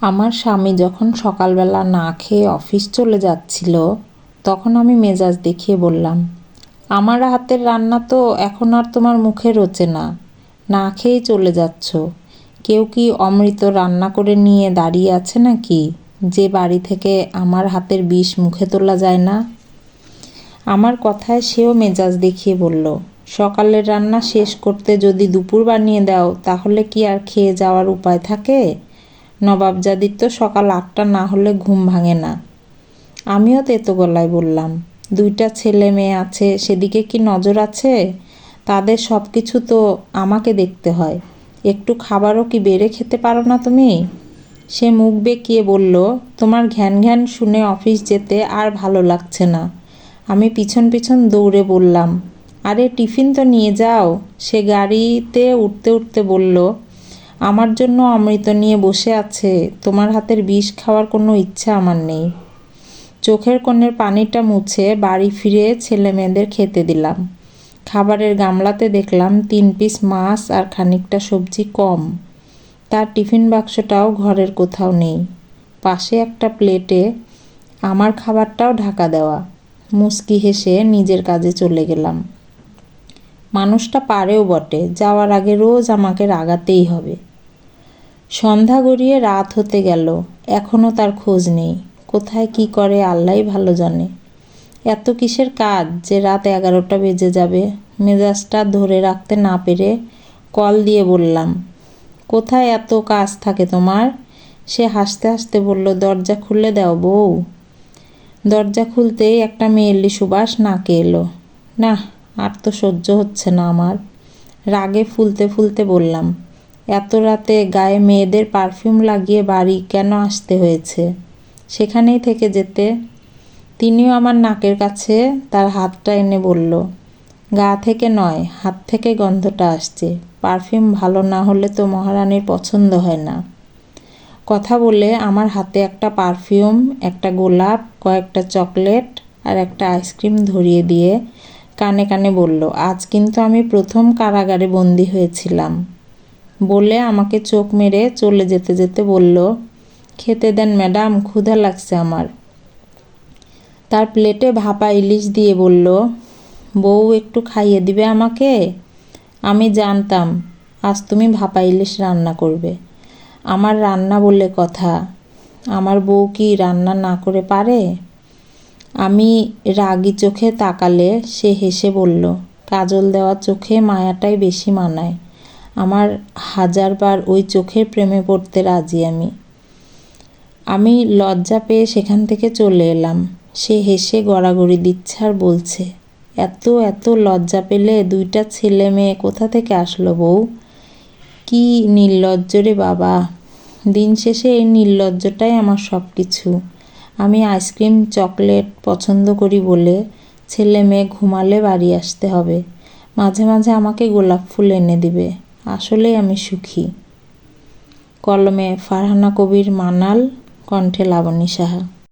আমার স্বামী যখন সকালবেলা না খেয়ে অফিস চলে যাচ্ছিল, তখন আমি মেজাজ দেখিয়ে বললাম, আমার হাতের রান্না তো এখন আর তোমার মুখে রোচে না, না খেয়েই চলে যাচ্ছ। কেউ কি অমৃত রান্না করে নিয়ে দাঁড়িয়ে আছে নাকি, যে বাড়ি থেকে আমার হাতের বিষ মুখে তোলা যায় না? আমার কথায় সেও মেজাজ দেখিয়ে বলল, সকালের রান্না শেষ করতে যদি দুপুর বানিয়ে দাও, তাহলে কি আর খেয়ে যাওয়ার উপায় থাকে? নবাবজাদির তো সকাল 8টা না হলে ঘুম ভাঙে না। আমিও তেতো গলায় বললাম, 2টা ছেলে মেয়ে আছে, সেদিকে কি নজর আছে? তাদের সব কিছু তো আমাকে দেখতে হয়। একটু খাবারও কি বেড়ে খেতে পারো না তুমি? সে মুখ বেঁকিয়ে বলল, তোমার ঘ্যান ঘ্যান শুনে অফিস যেতে আর ভালো লাগছে না। আমি পিছন পিছন দৌড়ে বললাম, আরে টিফিন তো নিয়ে যাও। সে গাড়িতে উঠতে উঠতে বলল, আমার জন্য অমৃত নিয়ে বসে আছে, তোমার হাতের বিষ খাওয়ার কোনো ইচ্ছা আমার নেই। চোখের কোণের পানিটা মুছে বাড়ি ফিরে ছেলে মেয়েদের খেতে দিলাম। খাবারের গামলাতে দেখলাম 3 পিস মাছ আর খানিকটা সবজি কম। তার টিফিন বাক্সটাও ঘরের কোথাও নেই। পাশে একটা প্লেটে আমার খাবারটাও ঢাকা দেওয়া। মুচকি হেসে নিজের কাজে চলে গেলাম। মানুষটা পারেও বটে, যাওয়ার আগে রোজ আমাকে রাগাতেই হবে। সন্ধ্যা গড়িয়ে রাত হতে গেল, এখনও তার খোঁজ নেই। কোথায় কি করে আল্লাহই ভালো জানে। এত কিসের কাজ যে রাত 11টা বেজে যাবে? মেজাজটা ধরে রাখতে না পেরে কল দিয়ে বললাম, কোথায় এত কাজ থাকে তোমার? সে হাসতে হাসতে বলল, দরজা খুলে দাও বউ। দরজা খুলতেই একটা মেয়েলি সুবাস নাকে এলো। না, আর তো সহ্য হচ্ছে না আমার। রাগে ফুলতে ফুলতে বললাম, এত রাতে গায়ে মেয়েদের পারফিউম লাগিয়ে বাড়ি কেন আসতে হয়েছে? সেখানেই থেকে যেতে। তিনিও আমার নাকের কাছে তার হাতটা এনে বলল, গা থেকে নয়, হাত থেকে গন্ধটা আসছে। পারফিউম ভালো না হলে তো মহারানীর পছন্দ হয় না। কথা বলে আমার হাতে একটা পারফিউম, একটা গোলাপ, কয়েকটা চকলেট আর একটা আইসক্রিম ধরিয়ে দিয়ে কানে কানে বলল, আজ কিন্তু আমি প্রথম কারাগারে বন্দী হয়েছিলাম। বলে আমাকে চোখ মেরে চলে যেতে যেতে বলল, খেতে দেন ম্যাডাম, ক্ষুধা লাগছে আমার। তার প্লেটে ভাপা ইলিশ দিয়ে বলল, বউ একটু খাইয়ে দিবে আমাকে? আমি জানতাম আজ তুমি ভাপা ইলিশ রান্না করবে। আমার রান্না বলে কথা, আমার বউ কি রান্না না করে পারে? আমি রাগী চোখে তাকালে সে হেসে বলল, কাজল দেওয়া চোখে মায়াটাই বেশি মানায়। আমার 1000বার ওই চোখের প্রেমে পড়তে রাজি আমি লজ্জা পেয়ে সেখান থেকে চলে এলাম। সে হেসে গড়াগড়ি দিচ্ছে আর বলছে, এত এত লজ্জা পেলে 2টা ছেলে মেয়ে কোথা থেকে আসলো বউ? কি নির্লজ্জ রে বাবা! দিন শেষে এই নির্লজ্জটাই আমার সব কিছু। আমি আইসক্রিম চকলেট পছন্দ করি বলে ছেলে মেয়ে ঘুমালে বাড়ি আসতে হবে, মাঝে মাঝে আমাকে গোলাপ ফুল এনে দিবে। আসলেই আমি সুখী। কলমে ফারহানা কবির মানাল, কণ্ঠে লাবণী সাহা।